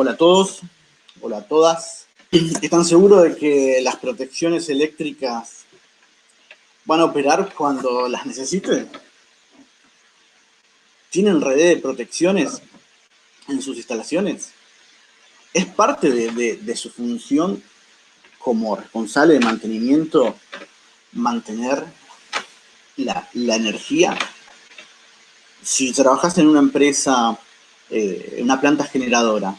Hola a todos, hola a todas. ¿Están seguros de que las protecciones eléctricas van a operar cuando las necesiten? ¿Tienen redes de protecciones en sus instalaciones? ¿Es parte de su función como responsable de mantenimiento mantener la energía? Si trabajas en una empresa, en una planta generadora,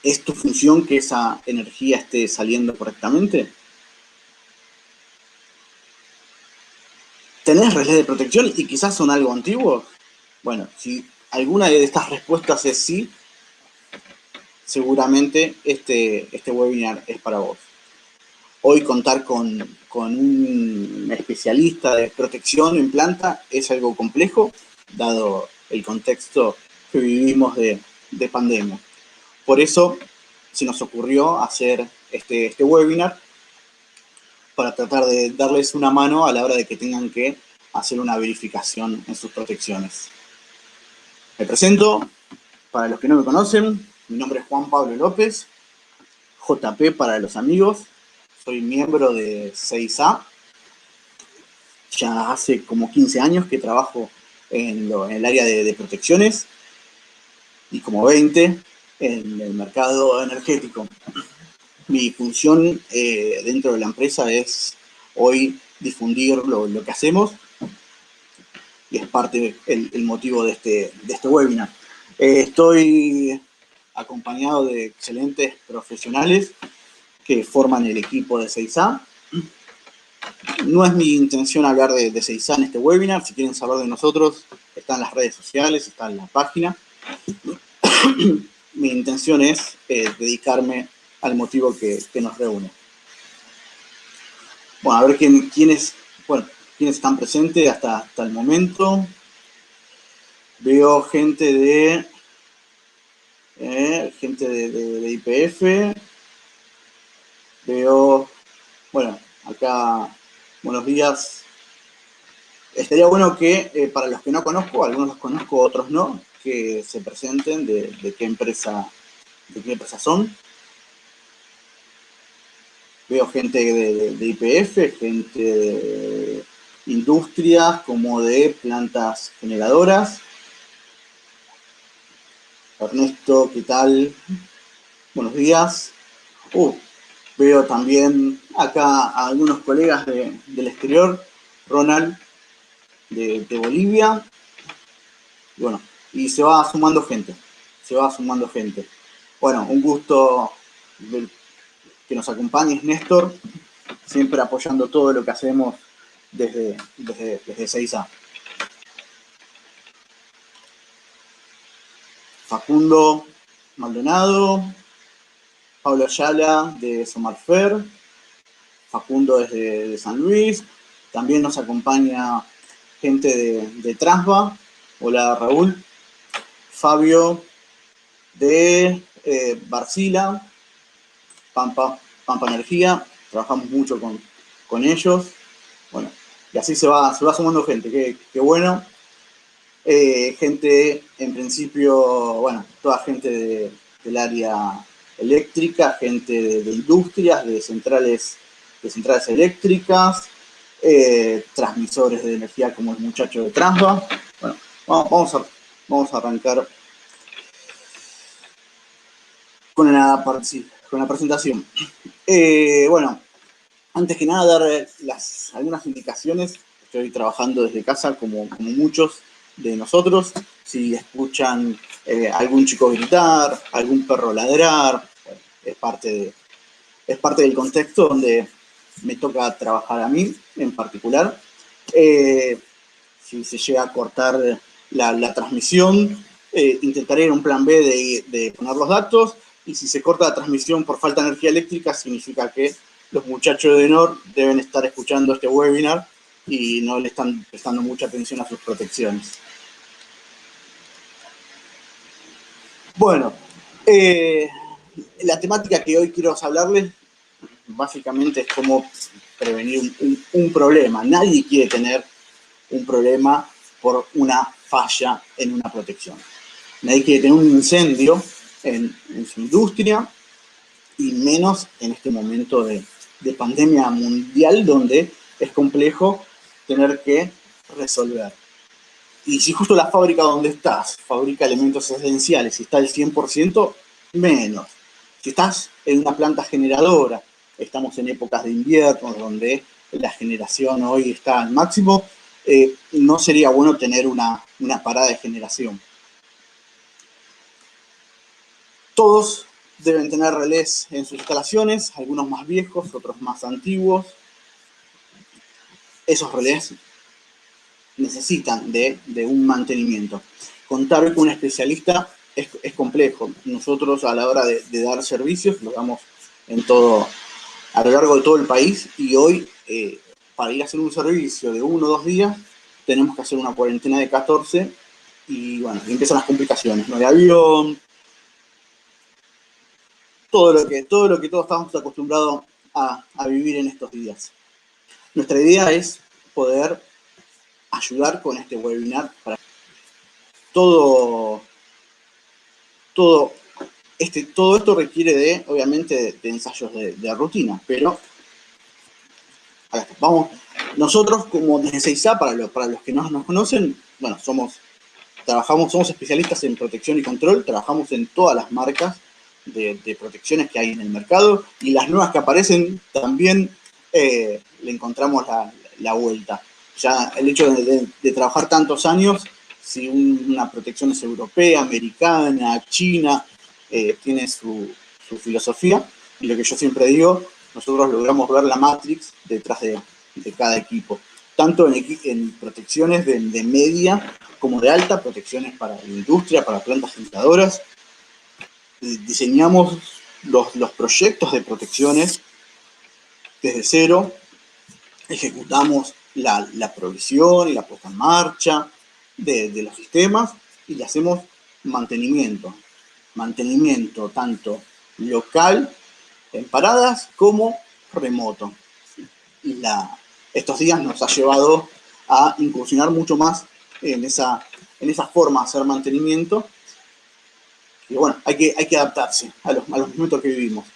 ¿es tu función que esa energía esté saliendo correctamente? ¿Tenés redes de protección y quizás son algo antiguos? Bueno, si alguna de estas respuestas es sí, seguramente este webinar es para vos. Hoy contar con un especialista de protección en planta es algo complejo, dado el contexto que vivimos de pandemia. Por eso se nos ocurrió hacer este webinar para tratar de darles una mano a la hora de que tengan que hacer una verificación en sus protecciones. Me presento, para los que no me conocen, mi nombre es Juan Pablo López, JP para los amigos, soy miembro de 6A, ya hace como 15 años que trabajo en el área de protecciones y como 20 en el mercado energético. Mi función dentro de la empresa es hoy difundir lo que hacemos y es parte el motivo de este webinar. Estoy acompañado de excelentes profesionales que forman el equipo de 6A. No es mi intención hablar de 6A en este webinar. Si quieren saber de nosotros, están las redes sociales, está en la página. Mi intención es dedicarme al motivo que nos reúne. Bueno, a ver quiénes están presentes hasta el momento. Veo gente de IPF. Veo, bueno, acá, buenos días. Estaría bueno que, para los que no conozco, algunos los conozco, otros no, que se presenten de qué empresa son. Veo gente de IPF, gente de industrias, como de plantas generadoras. Ernesto, ¿qué tal? Buenos días. Veo también acá a algunos colegas del exterior. Ronald, de Bolivia. Bueno, y se va sumando gente. Bueno, un gusto que nos acompañes, Néstor, siempre apoyando todo lo que hacemos desde 6A. Facundo Maldonado, Pablo Ayala de Somarfer, Facundo desde San Luis, también nos acompaña gente de Transva. Hola Raúl. Fabio de Barcila, Pampa Energía, trabajamos mucho con ellos. Bueno, y así se va sumando gente, qué bueno. Gente, en principio, bueno, toda gente del área eléctrica, gente de industrias, de centrales eléctricas, transmisores de energía como el muchacho de Transva. Bueno, vamos a arrancar con la presentación. Bueno, antes que nada dar algunas indicaciones. Estoy trabajando desde casa como muchos de nosotros. Si escuchan algún chico gritar, algún perro ladrar, bueno, es parte del contexto donde me toca trabajar a mí en particular. Si se llega a cortar la transmisión, intentaré en un plan B de poner los datos, y si se corta la transmisión por falta de energía eléctrica, significa que los muchachos de NOR deben estar escuchando este webinar y no le están prestando mucha atención a sus protecciones. Bueno, la temática que hoy quiero hablarles básicamente es cómo prevenir un problema. Nadie quiere tener un problema por una falla en una protección. Nadie quiere tener un incendio en su industria, y menos en este momento de pandemia mundial donde es complejo tener que resolver. Y si justo la fábrica donde estás fabrica elementos esenciales y está al 100%, menos. Si estás en una planta generadora, estamos en épocas de invierno donde la generación hoy está al máximo, no sería bueno tener una parada de generación. Todos deben tener relés en sus instalaciones, algunos más viejos, otros más antiguos. Esos relés necesitan de un mantenimiento. Contar con un especialista es complejo. Nosotros a la hora de dar servicios lo damos a lo largo de todo el país, y hoy para ir a hacer un servicio de 1 o 2 días tenemos que hacer una cuarentena de 14 y bueno, y empiezan las complicaciones, no hay avión, todo lo que todos estamos acostumbrados a vivir en estos días. Nuestra idea es poder ayudar con este webinar para todo esto requiere obviamente, de ensayos de rutina, pero vamos, nosotros como desde 6A, para los que no nos conocen, bueno, somos especialistas en protección y control, trabajamos en todas las marcas de protecciones que hay en el mercado, y las nuevas que aparecen también le encontramos la vuelta. Ya el hecho de trabajar tantos años, si una protección es europea, americana, china, tiene su filosofía, y lo que yo siempre digo, nosotros logramos ver la Matrix detrás de cada equipo, tanto en protecciones de media como de alta, protecciones para la industria, para plantas generadoras. Diseñamos los proyectos de protecciones desde cero, ejecutamos la provisión y la puesta en marcha de los sistemas, y le hacemos mantenimiento tanto local en paradas como remoto. Y estos días nos ha llevado a incursionar mucho más en esa forma de hacer mantenimiento. Y bueno, hay que adaptarse a los momentos que vivimos.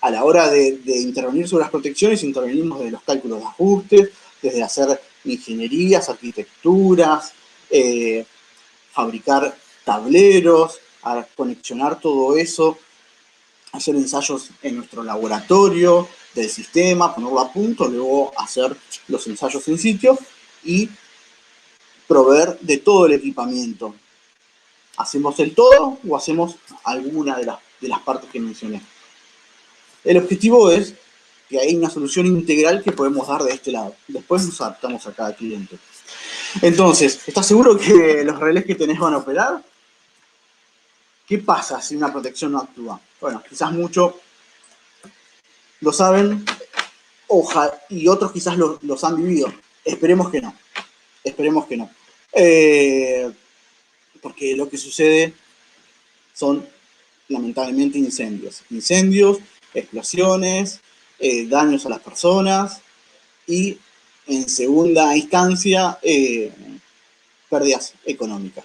A la hora de intervenir sobre las protecciones, intervenimos desde los cálculos de ajustes, desde hacer ingenierías, arquitecturas, fabricar tableros, a conexionar todo eso, hacer ensayos en nuestro laboratorio del sistema, ponerlo a punto, luego hacer los ensayos en sitio y proveer de todo el equipamiento. ¿Hacemos el todo o hacemos alguna de las partes que mencioné? El objetivo es que hay una solución integral que podemos dar de este lado. Después nos adaptamos a cada cliente. Entonces, ¿estás seguro que los relés que tenés van a operar? ¿Qué pasa si una protección no actúa? Bueno, quizás muchos lo saben, y otros quizás los han vivido. Esperemos que no. Esperemos que no. Porque lo que sucede son, lamentablemente, incendios. Incendios, explosiones, daños a las personas y, en segunda instancia, pérdidas económicas.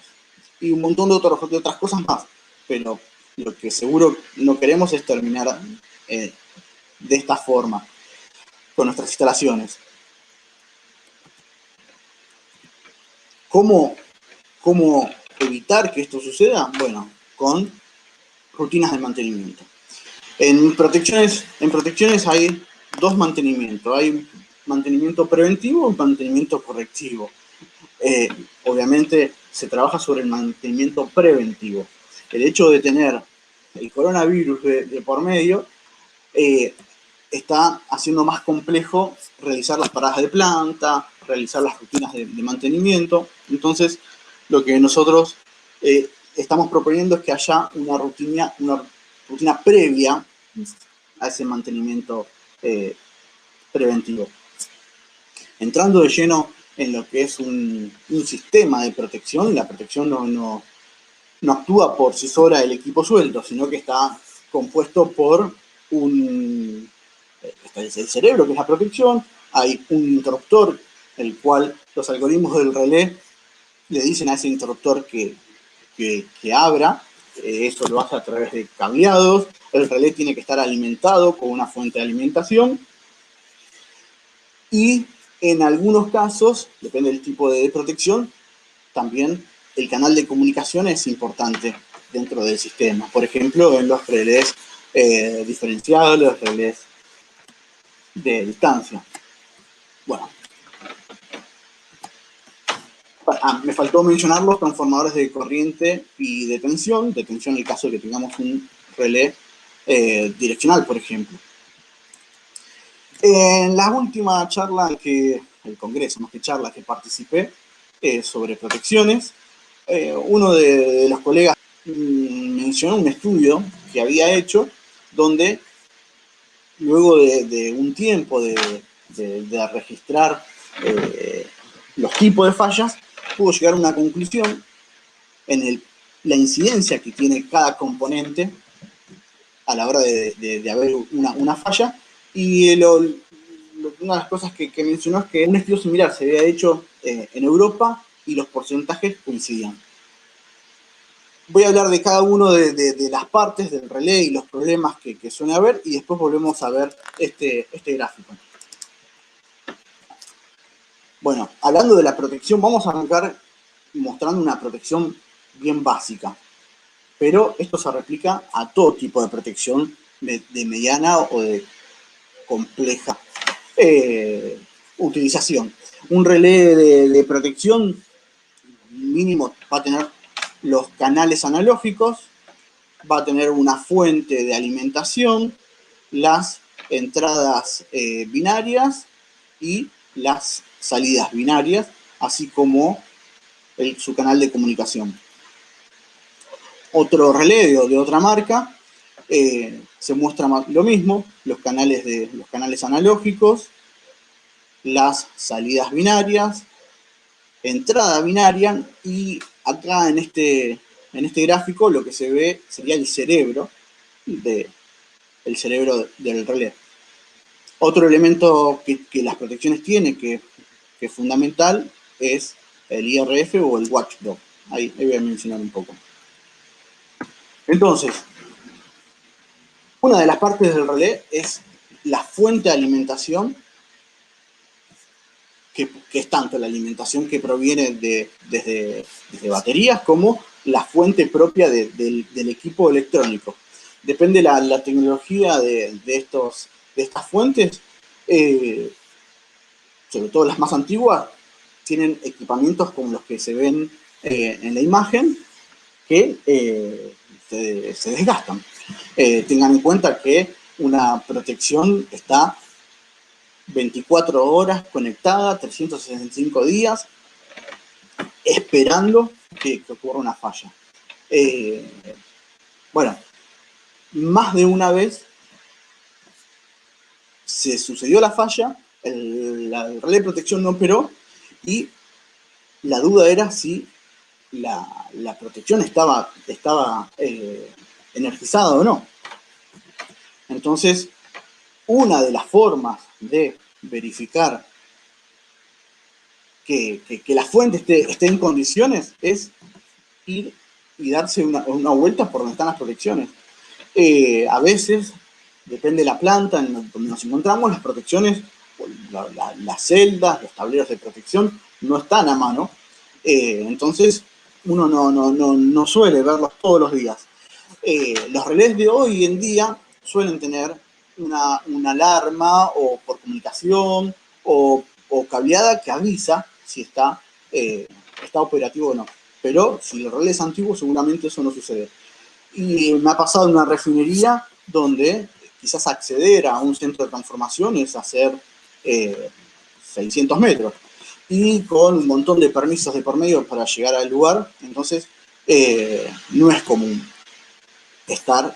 Y un montón de otras cosas más. Pero lo que seguro no queremos es terminar de esta forma con nuestras instalaciones. ¿Cómo evitar que esto suceda? Bueno, con rutinas de mantenimiento. En protecciones hay dos mantenimientos. Hay mantenimiento preventivo y mantenimiento correctivo. Obviamente se trabaja sobre el mantenimiento preventivo. El hecho de tener el coronavirus de por medio está haciendo más complejo realizar las paradas de planta, realizar las rutinas de mantenimiento. Entonces, lo que nosotros estamos proponiendo es que haya una rutina previa a ese mantenimiento preventivo. Entrando de lleno en lo que es un sistema de protección, la protección no actúa por sí sola el equipo suelto, sino que está compuesto por el cerebro, que es la protección, hay un interruptor, el cual los algoritmos del relé le dicen a ese interruptor que que abra. Eso lo hace a través de cableados. El relé tiene que estar alimentado con una fuente de alimentación. Y en algunos casos, depende del tipo de protección, también el canal de comunicación es importante dentro del sistema. Por ejemplo, en los relés diferenciados, los relés de distancia. Bueno. Me faltó mencionar los transformadores de corriente y de tensión en el caso de que tengamos un relé direccional, por ejemplo. En la última charla el congreso, más que charla, que participé sobre protecciones, uno de los colegas mencionó un estudio que había hecho donde luego de un tiempo de registrar los tipos de fallas, pudo llegar a una conclusión en la incidencia que tiene cada componente a la hora de haber una falla. Y una de las cosas que mencionó es que un estudio similar se había hecho en Europa y los porcentajes coincidían. Voy a hablar de cada uno de las partes del relé y los problemas que suele haber, y después volvemos a ver este gráfico. Bueno, hablando de la protección, vamos a arrancar mostrando una protección bien básica. Pero esto se replica a todo tipo de protección de mediana o de compleja utilización. Un relé de protección mínimo va a tener los canales analógicos, va a tener una fuente de alimentación, las entradas binarias y las salidas binarias, así como su canal de comunicación. Otro relé de otra marca se muestra lo mismo, los canales analógicos, las salidas binarias, entrada binaria, y acá en este gráfico lo que se ve sería el cerebro del relé. Otro elemento que las protecciones tienen, que es fundamental, es el IRF o el watchdog. Ahí voy a mencionar un poco. Entonces, una de las partes del relé es la fuente de alimentación, que es tanto la alimentación que proviene desde baterías como la fuente propia del equipo electrónico. Depende la tecnología de estas fuentes, sobre todo las más antiguas, tienen equipamientos como los que se ven en la imagen, que se desgastan. Tengan en cuenta que una protección está 24 horas conectada, 365 días, esperando que ocurra una falla. Bueno, más de una vez se sucedió la falla, el relé de protección no operó, y la duda era si la protección estaba energizada o no. Entonces, una de las formas de verificar que la fuente esté en condiciones es ir y darse una vuelta por donde están las protecciones. A veces, depende de la planta en donde nos encontramos, las protecciones, las celdas, los tableros de protección no están a mano. Entonces, uno no suele verlos todos los días. Los relés de hoy en día suelen tener una alarma o por comunicación o cableada que avisa si está operativo o no. Pero si el relé es antiguo, seguramente eso no sucede. Y me ha pasado en una refinería donde quizás acceder a un centro de transformación es hacer 600 metros. Y con un montón de permisos de por medio para llegar al lugar, entonces no es común estar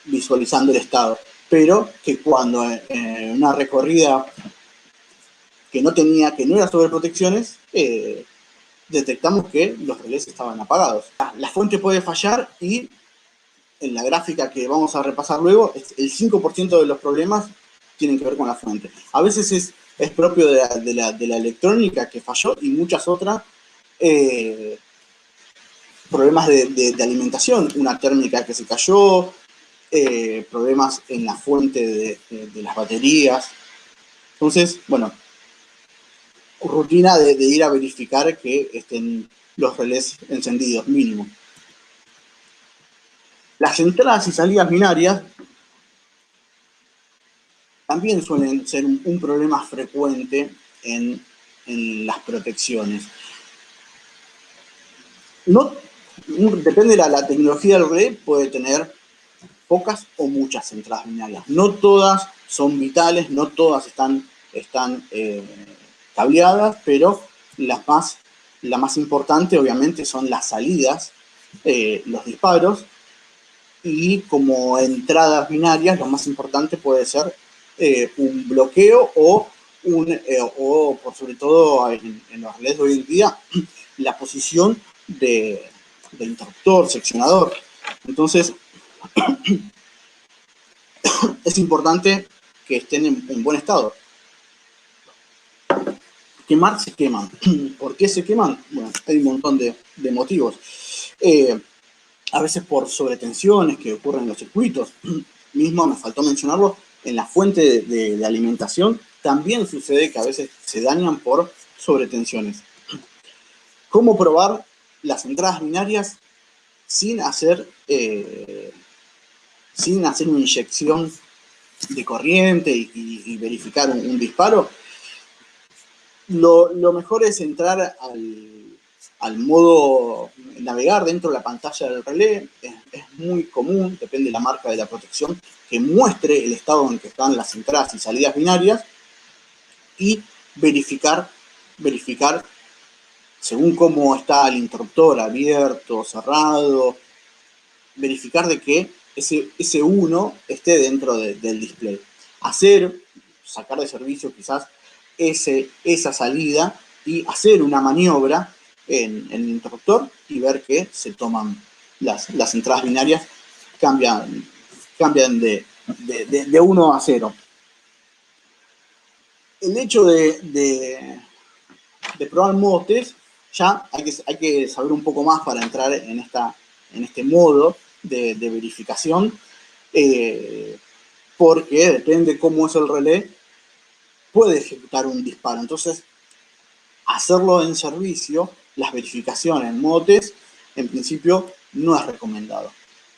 visualizando el estado. Pero que cuando en una recorrida que no era sobre protecciones, detectamos que los relés estaban apagados. La fuente puede fallar y en la gráfica que vamos a repasar luego, el 5% de los problemas tienen que ver con la fuente. A veces es propio de la electrónica que falló, y muchas otras problemas de alimentación, una térmica que se cayó, problemas en la fuente de las baterías. Entonces, bueno, rutina de ir a verificar que estén los relés encendidos, mínimo. Las entradas y salidas binarias también suelen ser un problema frecuente en las protecciones. No, depende de la tecnología del relé, puede tener pocas o muchas entradas binarias. No todas son vitales, no todas están cableadas, pero la más importante obviamente son las salidas, los disparos, y como entradas binarias lo más importante puede ser un bloqueo o por sobre todo en los relés de hoy en día, la posición del interruptor, seccionador. Entonces, es importante que estén en buen estado. Quemar, se queman. ¿Por qué se queman? Bueno, hay un montón de motivos. A veces por sobretensiones que ocurren en los circuitos. Mismo, me faltó mencionarlo, en la fuente de alimentación también sucede que a veces se dañan por sobretensiones. ¿Cómo probar las entradas binarias sin hacer una inyección de corriente y verificar un disparo? Lo mejor es entrar al modo navegar dentro de la pantalla del relé. Es muy común, depende de la marca de la protección, que muestre el estado en que están las entradas y salidas binarias y verificar según cómo está el interruptor, abierto, cerrado, verificar de que ese 1 esté dentro del display. Sacar de servicio quizás esa salida y hacer una maniobra en el interruptor y ver que se toman las entradas binarias, cambian de 1 a 0. El hecho de probar el modo test, ya hay que saber un poco más para entrar en este modo de verificación, porque depende cómo es el relé, puede ejecutar un disparo. Entonces, hacerlo en servicio, las verificaciones en modo test, en principio no es recomendado.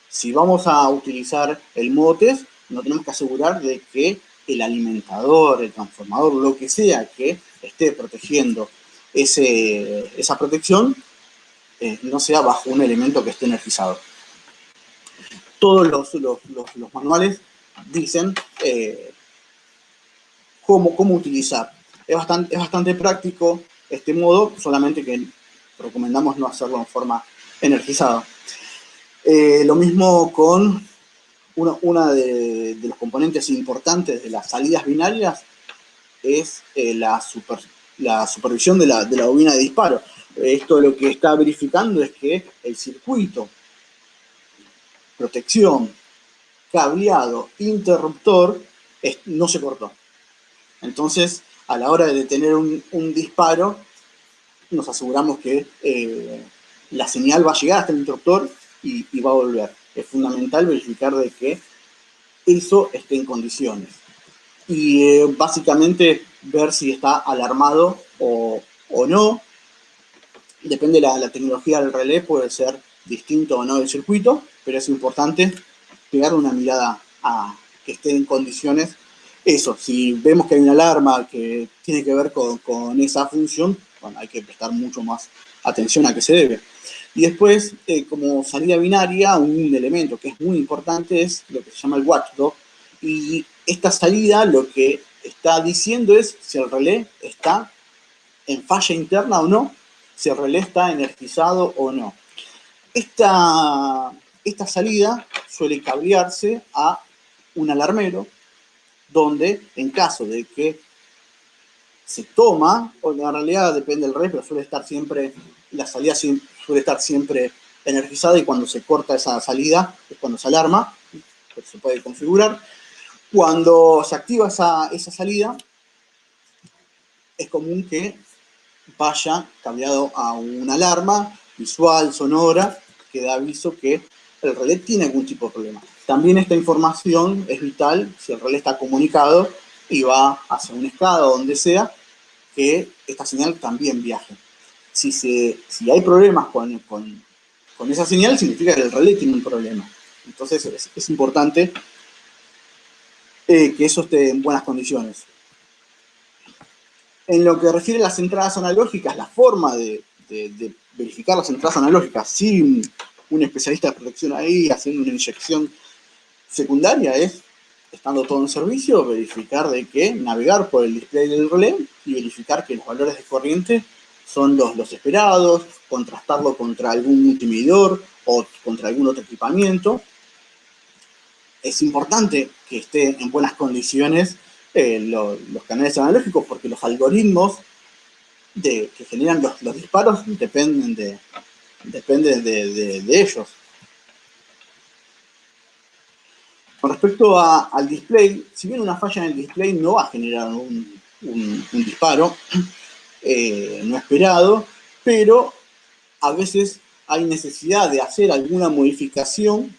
Si vamos a utilizar el modo test, nos tenemos que asegurar de que el alimentador, el transformador, lo que sea que esté protegiendo esa protección, no sea bajo un elemento que esté energizado. Todos los manuales dicen cómo utilizar. Es bastante práctico este modo, solamente que recomendamos no hacerlo en forma energizada. Lo mismo con una de los componentes importantes de las salidas binarias, es la supervisión de la bobina de disparo. Esto lo que está verificando es que el circuito, protección, cableado, interruptor, no se cortó. Entonces, a la hora de tener un disparo, nos aseguramos que la señal va a llegar hasta el interruptor y va a volver. Es fundamental verificar de que eso esté en condiciones. Y básicamente ver si está alarmado o no. Depende de la tecnología del relé, puede ser distinto o no del circuito, pero es importante pegarle una mirada a que esté en condiciones. Eso, si vemos que hay una alarma que tiene que ver con esa función, bueno, hay que prestar mucho más atención a qué se debe. Y después, como salida binaria, un elemento que es muy importante es lo que se llama el watchdog. Y esta salida lo que está diciendo es si el relé está en falla interna o no, si el relé está energizado o no. Esta salida suele cablearse a un alarmero, donde en caso de que se toma, o en realidad depende del relé, pero suele estar siempre, la salida suele estar siempre energizada, y cuando se corta esa salida es cuando se alarma, pues se puede configurar. Cuando se activa esa salida, es común que vaya cableado a una alarma visual, sonora, que da aviso que el relé tiene algún tipo de problema. También esta información es vital si el relé está comunicado y va hacia un SCADA o donde sea, que esta señal también viaje. Si hay problemas con esa señal, significa que el relé tiene un problema. Entonces es importante que eso esté en buenas condiciones. En lo que refiere a las entradas analógicas, la forma de verificar las entradas analógicas sin un especialista de protección ahí haciendo una inyección secundaria es, estando todo en servicio, verificar de que navegar por el display del relé y verificar que los valores de corriente son los esperados, contrastarlo contra algún multimedidor o contra algún otro equipamiento. Es importante que esté en buenas condiciones los canales analógicos porque los algoritmos que generan los disparos dependen de ellos. Con respecto al display, si bien una falla en el display no va a generar un disparo no esperado, pero a veces hay necesidad de hacer alguna modificación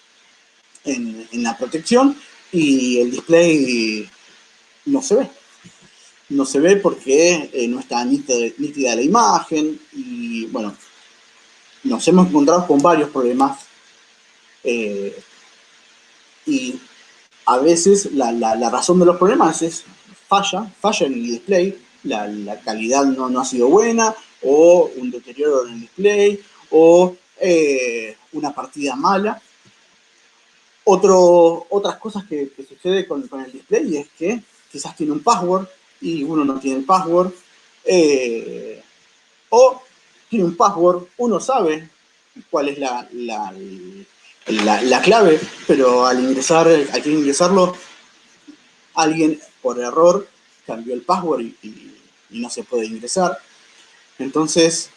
en la protección y el display no se ve. No se ve porque no está nítida la imagen y bueno, nos hemos encontrado con varios problemas y a veces la razón de los problemas es falla en el display, la calidad no ha sido buena, o un deterioro en el display, o una partida mala. Otras cosas que sucede con el display es que quizás tiene un password y uno no tiene el password, o tiene un password, uno sabe cuál es la clave, pero al querer ingresarlo, alguien por error cambió el password y no se puede ingresar. Entonces,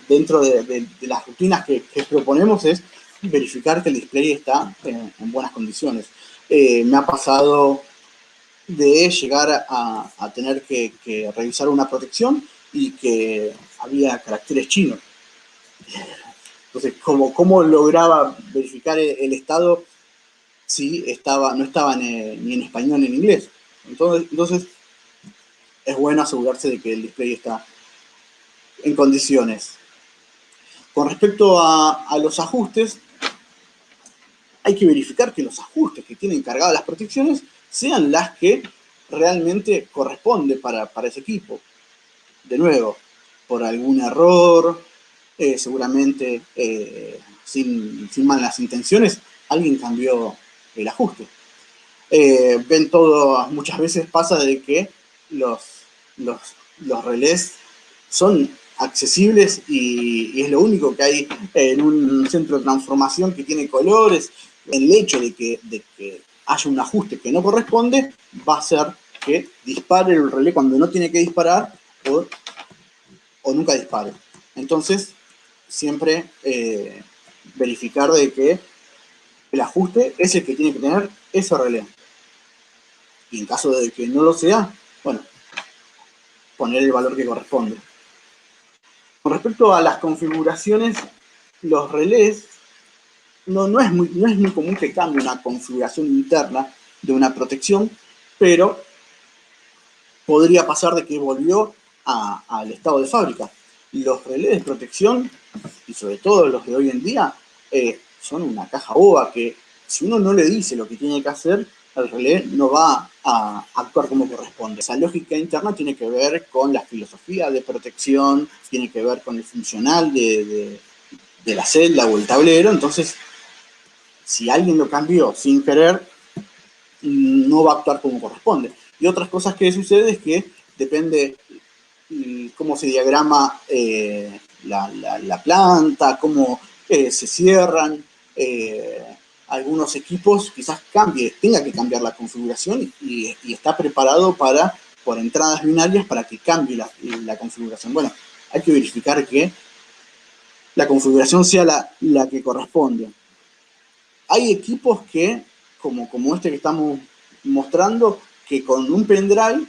dentro de las rutinas que proponemos es verificar que el display está en buenas condiciones. Me ha pasado de llegar a tener que revisar una protección y que había caracteres chinos. Entonces, ¿cómo lograba verificar el estado si no estaba ni en español ni en inglés? Entonces, es bueno asegurarse de que el display está en condiciones. Con respecto a los ajustes, hay que verificar que los ajustes que tienen cargadas las protecciones sean las que realmente corresponden para ese equipo. De nuevo, por algún error, seguramente sin malas intenciones, alguien cambió el ajuste. Ven todo, muchas veces pasa de que los relés son accesibles y es lo único que hay en un centro de transformación que tiene colores. El hecho de que haya un ajuste que no corresponde va a hacer que dispare el relé cuando no tiene que disparar o nunca dispare. Entonces, siempre verificar de que el ajuste es el que tiene que tener ese relé. Y en caso de que no lo sea, bueno, poner el valor que corresponde. Con respecto a las configuraciones, los relés, no es muy común que cambie una configuración interna de una protección, pero podría pasar de que volvió al estado de fábrica. Los relés de protección, y sobre todo los de hoy en día, son una caja boba que si uno no le dice lo que tiene que hacer, el relé no va a actuar como corresponde. Esa lógica interna tiene que ver con la filosofía de protección, tiene que ver con el funcional de la celda o el tablero. Entonces, si alguien lo cambió sin querer, no va a actuar como corresponde. Y otras cosas que sucede es que depende cómo se diagrama la planta, cómo se cierran. Algunos equipos quizás tenga que cambiar la configuración y está preparado por entradas binarias para que cambie la configuración. Bueno, hay que verificar que la configuración sea la que corresponde. Hay equipos que, como este que estamos mostrando, que con un pendrive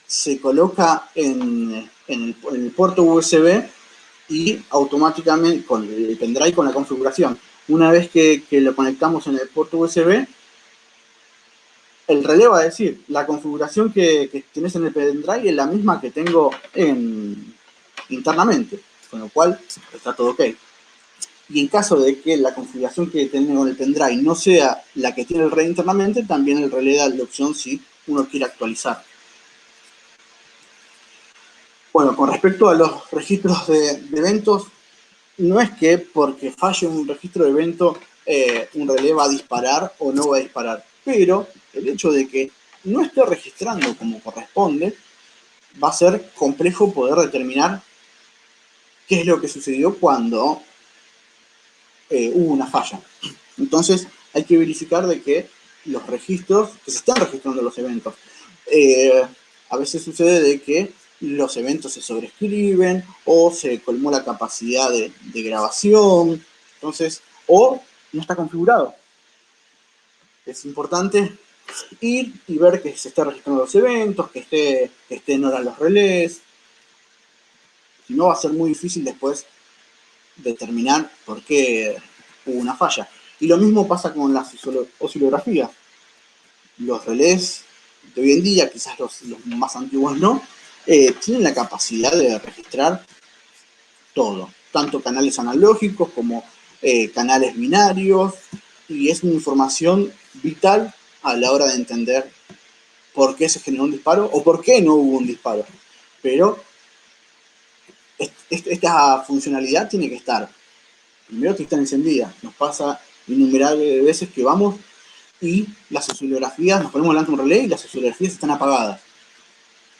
se coloca en el puerto USB y automáticamente con el pendrive con la configuración. Una vez que lo conectamos en el puerto USB, el relé va a decir, la configuración que tenés en el pendrive es la misma que tengo internamente, con lo cual está todo ok. Y en caso de que la configuración que tenemos en el pendrive no sea la que tiene el relé internamente, también el relé da la opción si uno quiere actualizar. Bueno, con respecto a los registros de eventos, no es que porque falle un registro de evento un relé va a disparar o no va a disparar, pero el hecho de que no esté registrando como corresponde va a ser complejo poder determinar qué es lo que sucedió cuando hubo una falla. Entonces hay que verificar de que los registros, que se están registrando los eventos. A veces sucede de que los eventos se sobreescriben o se colmó la capacidad de grabación, entonces, o no está configurado. Es importante ir y ver que se estén registrando los eventos, que esté en hora los relés. Si no, va a ser muy difícil después determinar por qué hubo una falla. Y lo mismo pasa con las oscilografías. Los relés de hoy en día, quizás los más antiguos no, tienen la capacidad de registrar todo, tanto canales analógicos como canales binarios, y es una información vital a la hora de entender por qué se generó un disparo o por qué no hubo un disparo. Pero esta funcionalidad tiene que estar, primero que están encendidas. Nos pasa innumerables veces que vamos y las oscilografías, nos ponemos delante de un relé y las oscilografías están apagadas.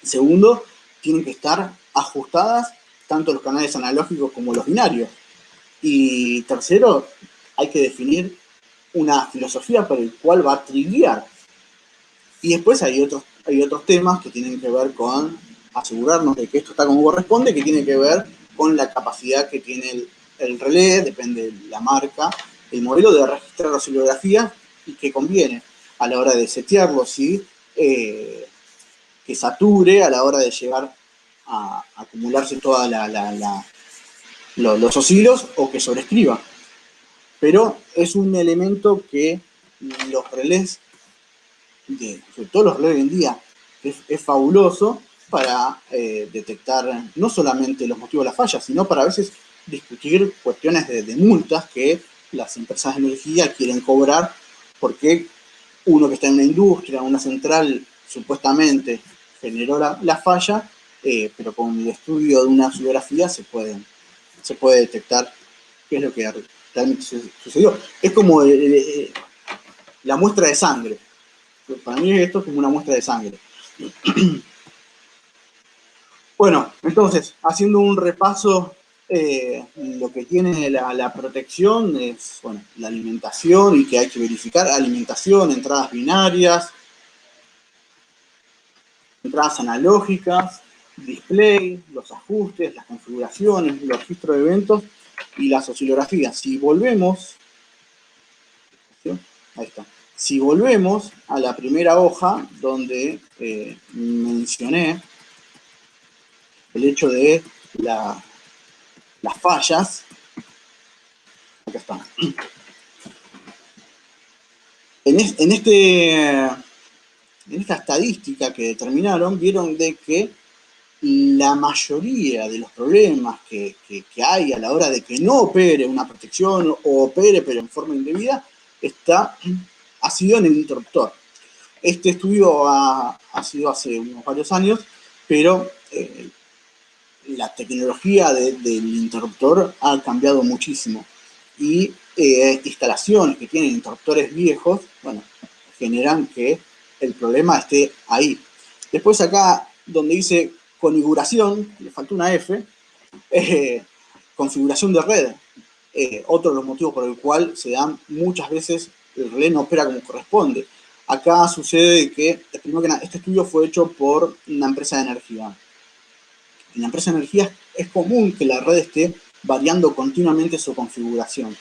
Segundo, tienen que estar ajustadas tanto los canales analógicos como los binarios. Y tercero, hay que definir una filosofía por el cual va a triguear. Y después hay otros temas que tienen que ver con asegurarnos de que esto está como corresponde, que tiene que ver con la capacidad que tiene el relé, depende de la marca, el modelo de registrar oscilografía y que conviene a la hora de setearlo, ¿sí? Que sature a la hora de llegar a acumularse toda los oscilos o que sobrescriba. Pero es un elemento que los relés, sobre todo los relés hoy en día, es fabuloso para detectar no solamente los motivos de la falla, sino para a veces discutir cuestiones de multas que las empresas de energía quieren cobrar porque uno que está en una industria, una central, supuestamente generó la falla, pero con el estudio de una oscilografía se puede detectar qué es lo que realmente sucedió. Es como la muestra de sangre. Para mí esto es como una muestra de sangre. Bueno, entonces, haciendo un repaso, lo que tiene la protección es, bueno, la alimentación y que hay que verificar, alimentación, entradas binarias, entradas analógicas, display, los ajustes, las configuraciones, los registros de eventos y las oscilografías. Si volvemos, ¿sí? Ahí está. Si volvemos a la primera hoja donde mencioné el hecho de las fallas, acá está. En esta estadística que determinaron, vieron de que la mayoría de los problemas que hay a la hora de que no opere una protección o opere pero en forma indebida, ha sido en el interruptor. Este estudio ha sido hace unos varios años, pero la tecnología del interruptor ha cambiado muchísimo. Y instalaciones que tienen interruptores viejos, bueno, generan que el problema esté ahí. Después acá, donde dice configuración, le faltó una F, configuración de red. Otro de los motivos por el cual se dan muchas veces el relé no opera como corresponde. Acá sucede que, primero que nada, este estudio fue hecho por una empresa de energía. En la empresa de energía es común que la red esté variando continuamente su configuración.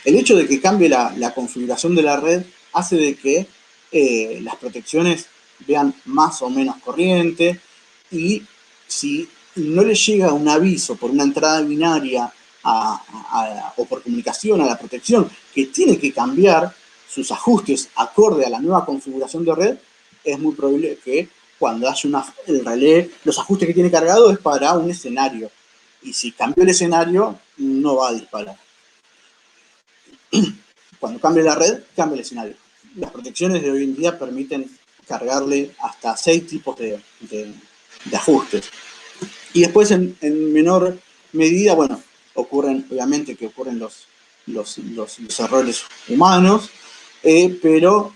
El hecho de que cambie la configuración de la red hace de que las protecciones vean más o menos corriente y si no le llega un aviso por una entrada binaria o por comunicación a la protección que tiene que cambiar sus ajustes acorde a la nueva configuración de red, es muy probable que cuando haya el relé, los ajustes que tiene cargado es para un escenario. Y si cambió el escenario, no va a disparar. Cuando cambie la red, cambia el escenario. Las protecciones de hoy en día permiten cargarle hasta 6 tipos de ajustes. Y después, en menor medida, bueno, obviamente que ocurren los errores humanos, pero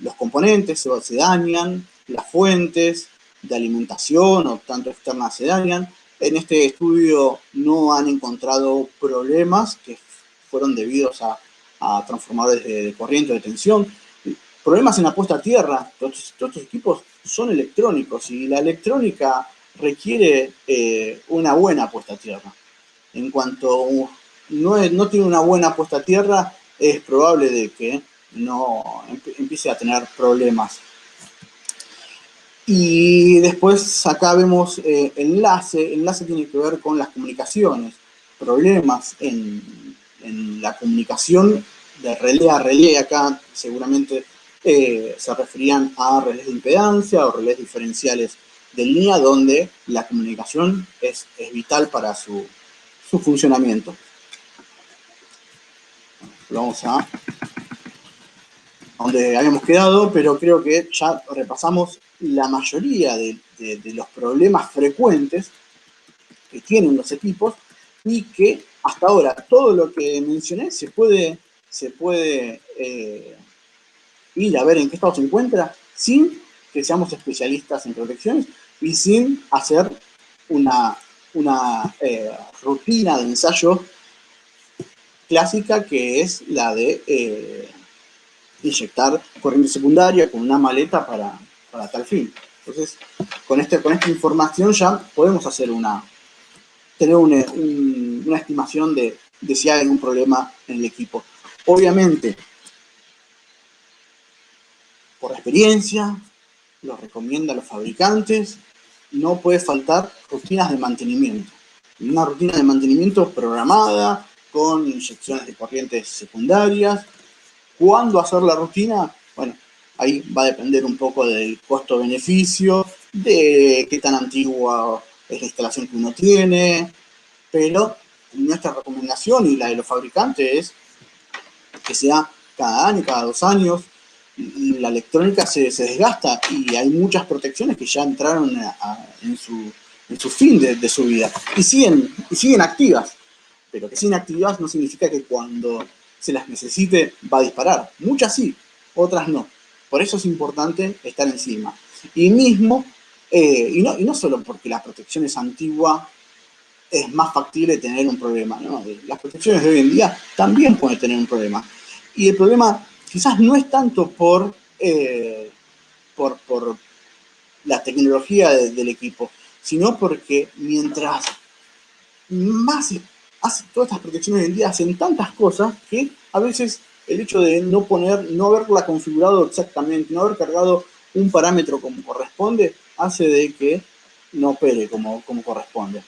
los componentes se dañan, las fuentes de alimentación o tanto externas se dañan. En este estudio no han encontrado problemas que fueron debidos a transformadores de corriente o de tensión. Problemas en la puesta a tierra. Todos estos equipos son electrónicos y la electrónica requiere una buena puesta a tierra. En cuanto no tiene una buena puesta a tierra, es probable de que no empiece a tener problemas. Y después acá vemos enlace. Enlace tiene que ver con las comunicaciones. Problemas en la comunicación de relé a relé. Acá seguramente se referían a relés de impedancia o relés diferenciales de línea, donde la comunicación es vital para su funcionamiento. Vamos a donde habíamos quedado, pero creo que ya repasamos la mayoría de los problemas frecuentes que tienen los equipos y que hasta ahora todo lo que mencioné se puede ir a ver en qué estado se encuentra sin que seamos especialistas en protecciones y sin hacer una rutina de ensayo clásica, que es la de inyectar corriente secundaria con una maleta para tal fin. Entonces, con esta información ya podemos hacer tener una estimación de si hay algún problema en el equipo. Obviamente, por experiencia, lo recomiendan los fabricantes, no puede faltar rutinas de mantenimiento. Una rutina de mantenimiento programada, con inyecciones de corrientes secundarias. ¿Cuándo hacer la rutina? Bueno, ahí va a depender un poco del costo-beneficio, de qué tan antigua es la instalación que uno tiene, pero nuestra recomendación y la de los fabricantes es que sea cada año, cada 2 años. La electrónica se desgasta y hay muchas protecciones que ya entraron en su fin de su vida y siguen activas, pero que siguen activas no significa que cuando se las necesite va a disparar. Muchas sí, otras no. Por eso es importante estar encima. Y mismo, y no solo porque la protección es antigua, es más factible tener un problema, ¿no? Las protecciones de hoy en día también pueden tener un problema. Y el problema quizás no es tanto por la tecnología del equipo, sino porque mientras más hace todas estas protecciones hoy en día, hacen tantas cosas que a veces el hecho de no haberla configurado exactamente, no haber cargado un parámetro como corresponde, hace de que no opere como corresponde.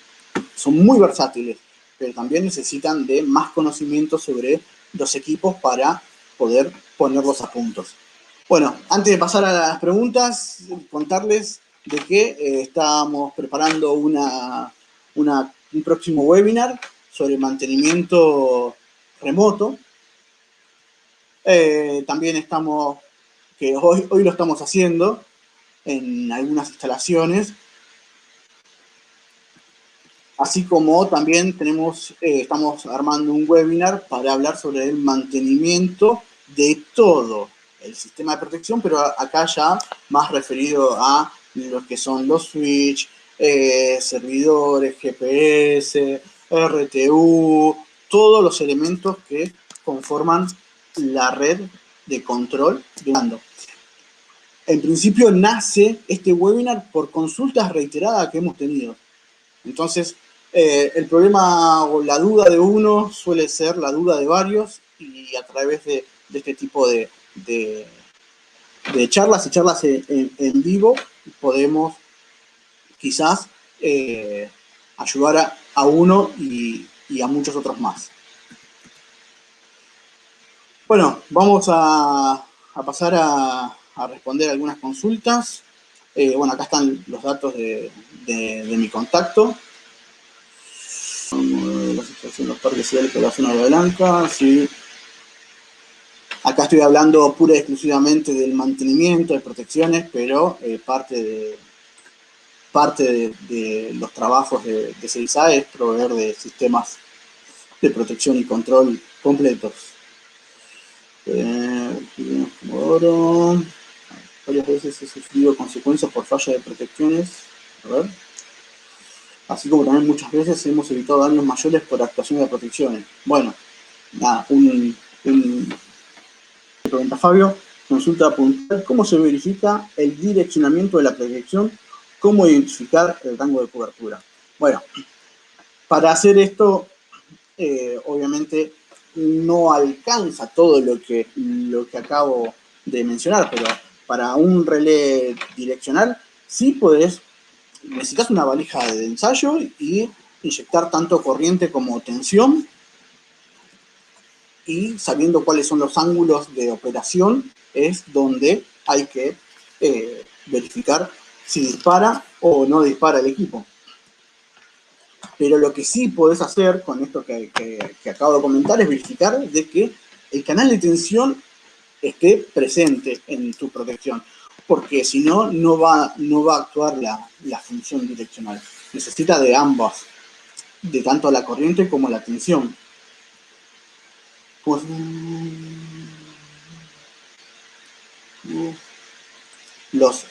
Son muy versátiles, pero también necesitan de más conocimiento sobre los equipos para poder ponerlos a puntos. Bueno, antes de pasar a las preguntas, contarles de que estábamos preparando un próximo webinar sobre mantenimiento remoto. También hoy lo estamos haciendo en algunas instalaciones, así como también estamos armando un webinar para hablar sobre el mantenimiento de todo el sistema de protección, pero acá ya más referido a lo que son los switch, servidores, GPS, RTU, todos los elementos que conforman la red de control de mando. En principio nace este webinar por consultas reiteradas que hemos tenido. Entonces, el problema o la duda de uno suele ser la duda de varios, y a través de este tipo de charlas y charlas en vivo podemos quizás ayudar a uno y a muchos otros más. Bueno, vamos a pasar a responder algunas consultas. Bueno, acá están los datos de mi contacto. La situación de los parques civiles de la zona de Blanca, sí. Acá estoy hablando pura y exclusivamente del mantenimiento, de protecciones, pero parte de los trabajos de CEISA es proveer de sistemas de protección y control completos. Varias veces he sufrido consecuencias por falla de protecciones. A ver. Así como también muchas veces hemos evitado daños mayores por actuación de protecciones. Bueno, nada, pregunta Fabio, consulta puntual, ¿cómo se verifica el direccionamiento de la protección? ¿Cómo identificar el rango de cobertura? Bueno, para hacer esto, obviamente no alcanza todo lo que acabo de mencionar, pero para un relé direccional sí necesitas una valija de ensayo y inyectar tanto corriente como tensión, y sabiendo cuáles son los ángulos de operación es donde hay que verificar si dispara o no dispara el equipo. Pero lo que sí podés hacer con esto que acabo de comentar es verificar de que el canal de tensión esté presente en tu protección, porque si no, no va a actuar la función direccional. Necesita de ambas, de tanto la corriente como la tensión. Pues,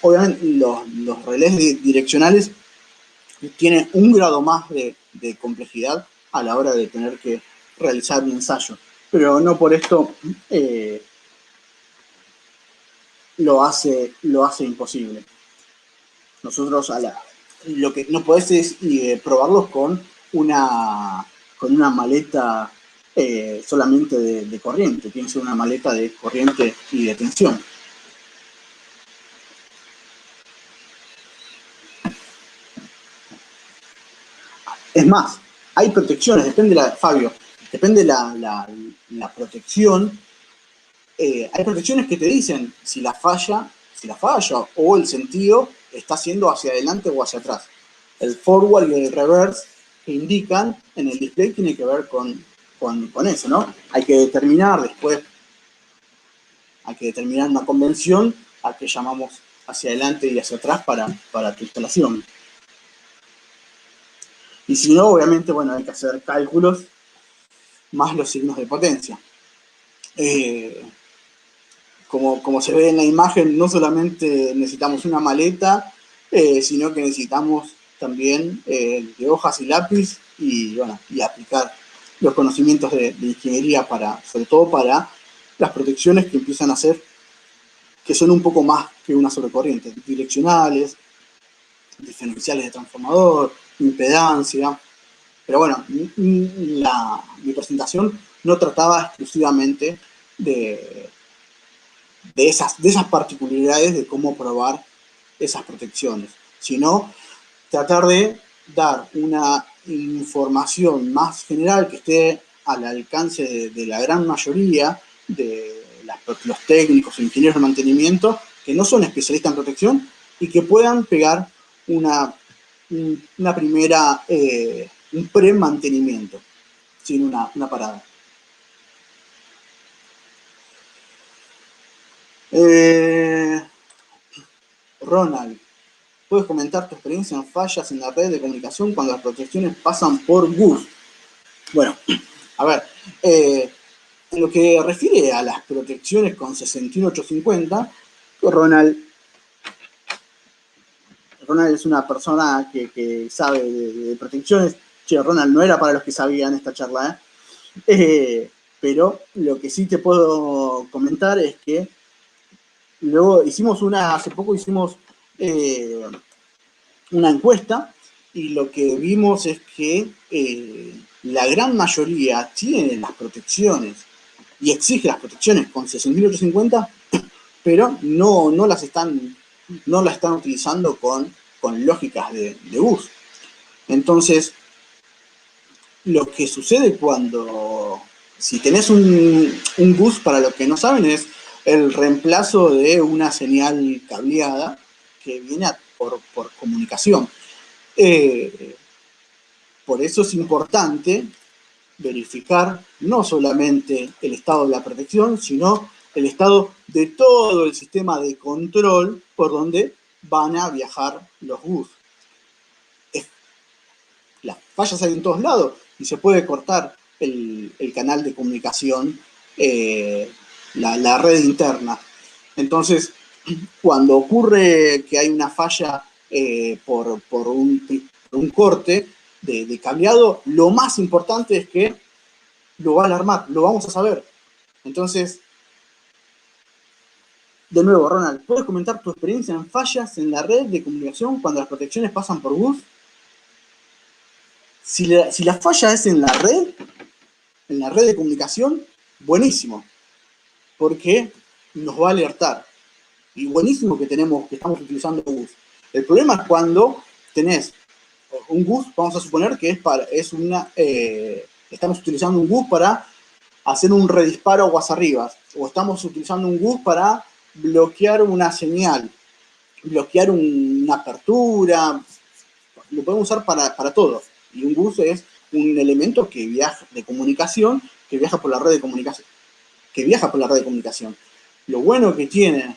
obviamente los relés direccionales tienen un grado más de complejidad a la hora de tener que realizar un ensayo, pero no por esto lo hace imposible. Nosotros lo que no podés es probarlos con una maleta solamente de corriente. Tiene que ser una maleta de corriente y de tensión. Es más, hay protecciones, depende la protección. Hay protecciones que te dicen si la falla o el sentido está siendo hacia adelante o hacia atrás. El forward y el reverse que indican en el display tiene que ver con eso, ¿no? Hay que determinar después, una convención a que llamamos hacia adelante y hacia atrás para tu instalación. Y si no, obviamente, bueno, hay que hacer cálculos más los signos de potencia. Como se ve en la imagen, no solamente necesitamos una maleta, sino que necesitamos también de hojas y lápiz y aplicar los conocimientos de ingeniería sobre todo para las protecciones que empiezan a ser, que son un poco más que una sobrecorriente, direccionales, diferenciales de transformador, impedancia. Pero bueno, mi presentación no trataba exclusivamente de esas particularidades de cómo probar esas protecciones, sino tratar de dar una información más general que esté al alcance de la gran mayoría de los técnicos o ingenieros de mantenimiento que no son especialistas en protección y que puedan pegar una primera, un pre-mantenimiento sin una parada. Ronald, ¿puedes comentar tu experiencia en fallas en la red de comunicación cuando las protecciones pasan por bus? Bueno, a ver, en lo que refiere a las protecciones con 61850, Ronald es una persona que sabe de protecciones. Che, Ronald no era para los que sabían esta charla, pero lo que sí te puedo comentar es que luego hace poco hicimos una encuesta y lo que vimos es que la gran mayoría tiene las protecciones y exige las protecciones con 61850, pero no las están utilizando con lógicas de bus. Entonces, lo que sucede si tenés un bus, para los que no saben, es el reemplazo de una señal cableada que viene por comunicación. Por eso es importante verificar no solamente el estado de la protección, sino el estado de todo el sistema de control por donde van a viajar los bus. Las fallas hay en todos lados y se puede cortar el canal de comunicación, la red interna. Entonces, cuando ocurre que hay una falla por un corte de cableado, lo más importante es que lo va a alarmar, lo vamos a saber. Entonces, de nuevo, Ronald, ¿puedes comentar tu experiencia en fallas en la red de comunicación cuando las protecciones pasan por bus? Si la falla es en la red de comunicación, buenísimo, porque nos va a alertar. Y buenísimo que estamos utilizando bus. El problema es cuando tenés un bus, vamos a suponer que estamos utilizando un bus para hacer un redisparo aguas arriba, o estamos utilizando un bus para bloquear una señal, bloquear una apertura, lo podemos usar para todo. Y un bus es un elemento que viaja de comunicación, que viaja por la red de comunicación. Lo bueno que tiene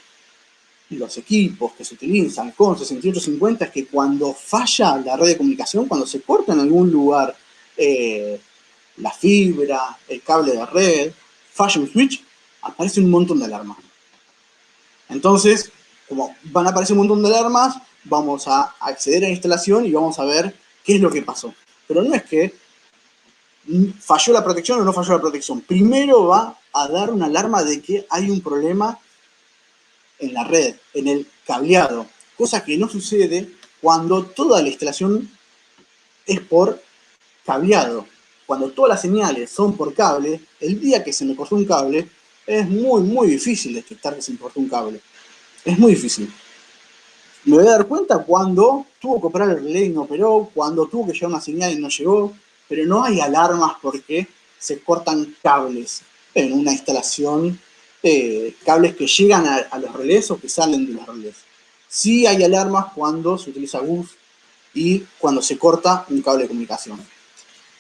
los equipos que se utilizan con 6850 es que cuando falla la red de comunicación, cuando se corta en algún lugar la fibra, el cable de red, falla un switch, aparece un montón de alarmas. Entonces, como van a aparecer un montón de alarmas, vamos a acceder a la instalación y vamos a ver qué es lo que pasó. Pero no es que falló la protección o no falló la protección. Primero va a dar una alarma de que hay un problema en la red, en el cableado, cosa que no sucede cuando toda la instalación es por cableado. Cuando todas las señales son por cable, el día que se me cortó un cable, es muy, muy difícil detectar que se me cortó un cable. Es muy difícil. Me voy a dar cuenta cuando tuvo que operar el relé y no operó, cuando tuvo que llegar una señal y no llegó, pero no hay alarmas porque se cortan cables en una instalación, cables que llegan a los relés o que salen de los relés. Sí hay alarmas cuando se utiliza bus y cuando se corta un cable de comunicación.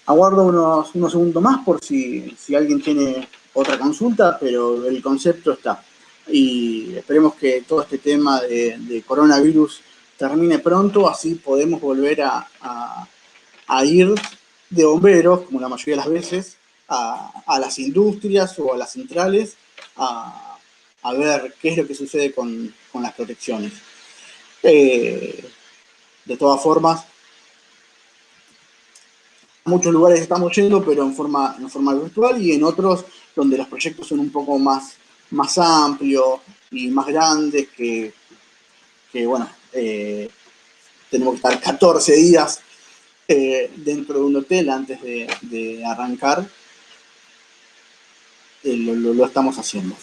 Aguardo unos segundos más por si alguien tiene otra consulta, pero el concepto está. Y esperemos que todo este tema de coronavirus termine pronto, así podemos volver a ir de bomberos, como la mayoría de las veces, a las industrias o a las centrales a ver qué es lo que sucede con las protecciones. De todas formas, a muchos lugares estamos yendo, pero en forma virtual, y en otros donde los proyectos son un poco más amplios y más grandes, que bueno, tenemos que estar 14 días dentro de un hotel antes de arrancar, lo estamos haciendo.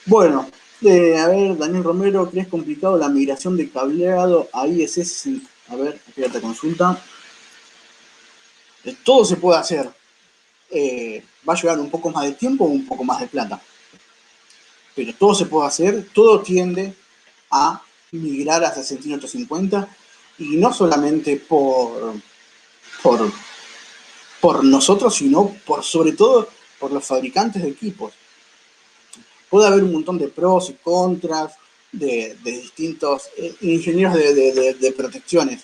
Bueno, a ver, Daniel Romero, ¿crees complicado la migración de cableado a ISS? A ver, espérate, consulta. Todo se puede hacer. Va a llevar un poco más de tiempo o un poco más de plata. Pero todo se puede hacer, todo tiende a migrar a 6850 y no solamente por nosotros, sino sobre todo por los fabricantes de equipos. Puede haber un montón de pros y contras de distintos ingenieros de protecciones,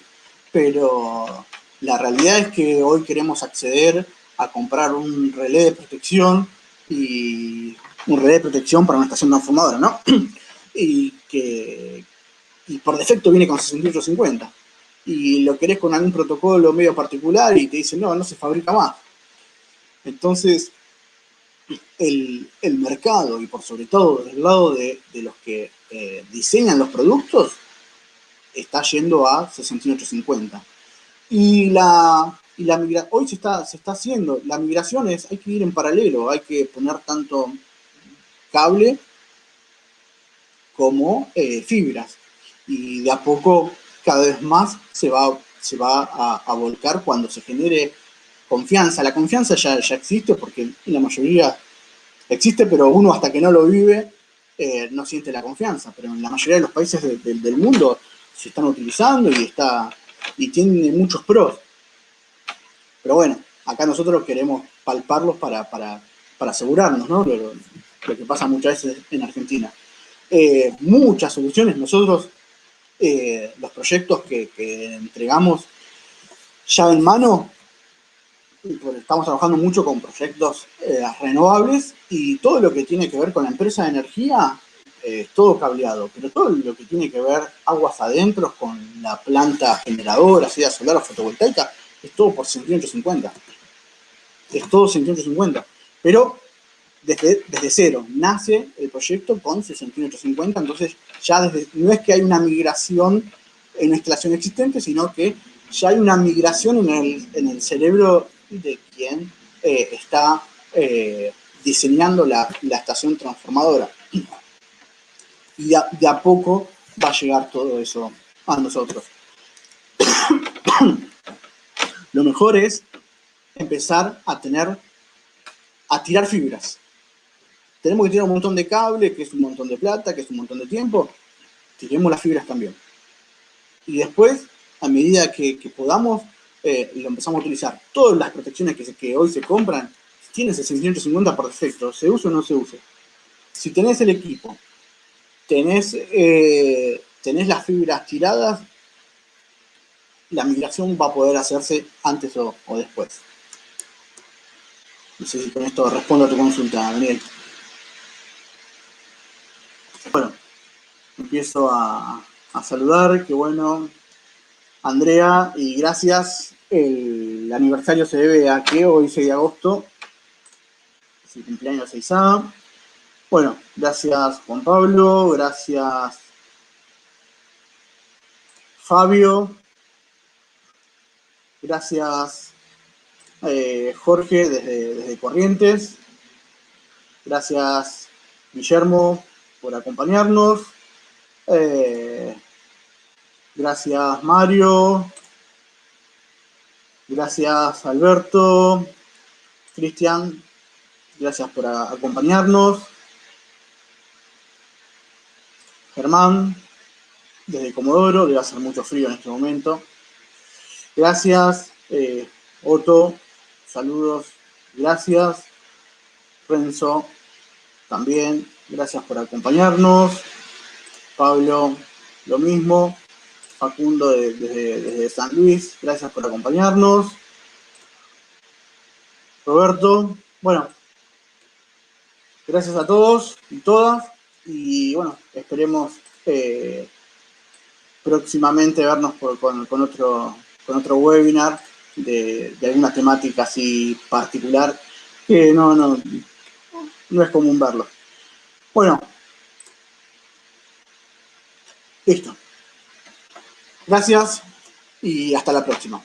pero la realidad es que hoy queremos acceder a comprar un relé de protección para una estación transformadora, ¿no? y por defecto viene con 6850. Y lo querés con algún protocolo medio particular y te dicen, no se fabrica más. Entonces, el mercado, y por sobre todo del lado de los que diseñan los productos, está yendo a 6850. Y hoy se está haciendo, la migración hay que ir en paralelo, hay que poner tanto cable como fibras. Y de a poco cada vez más se va a volcar cuando se genere confianza. La confianza ya existe porque la mayoría existe, pero uno hasta que no lo vive no siente la confianza. Pero en la mayoría de los países del mundo se están utilizando y tiene muchos pros. Pero bueno, acá nosotros queremos palparlos para asegurarnos, ¿no? Lo que pasa muchas veces en Argentina. Muchas soluciones. Nosotros, los proyectos que entregamos llave en mano, estamos trabajando mucho con proyectos renovables y todo lo que tiene que ver con la empresa de energía es todo cableado, pero todo lo que tiene que ver aguas adentro con la planta generadora, sea solar o fotovoltaica, es todo por 150. Es todo 150. Pero desde cero nace el proyecto con 6850, entonces ya no es que hay una migración en una instalación existente, sino que ya hay una migración en el cerebro de quien está diseñando la estación transformadora. Y de a poco va a llegar todo eso a nosotros. Lo mejor es empezar a tirar fibras. Tenemos que tirar un montón de cable, que es un montón de plata, que es un montón de tiempo. Tiremos las fibras también. Y después, a medida que podamos, lo empezamos a utilizar. Todas las protecciones que hoy se compran tienen 6850 por defecto, se use o no se use. Si tenés el equipo, tenés las fibras tiradas, la migración va a poder hacerse antes o después. No sé si con esto respondo a tu consulta, Daniel. Bueno, empiezo a saludar, que bueno, Andrea, y gracias. El aniversario se debe a que hoy 6 de agosto es el cumpleaños de Isaac. Bueno, gracias Juan Pablo, gracias Fabio, gracias Jorge desde Corrientes, gracias Guillermo por acompañarnos, gracias Mario, gracias Alberto, Cristian, gracias por acompañarnos, Germán, desde Comodoro, debe hacer mucho frío en este momento. Gracias, Otto, saludos, gracias. Renzo, también, gracias por acompañarnos. Pablo, lo mismo. Facundo desde San Luis, gracias por acompañarnos. Roberto, bueno, gracias a todos y todas. Y bueno, esperemos próximamente vernos con otro webinar de alguna temática así particular que no es común verlo. Bueno, listo. Gracias y hasta la próxima.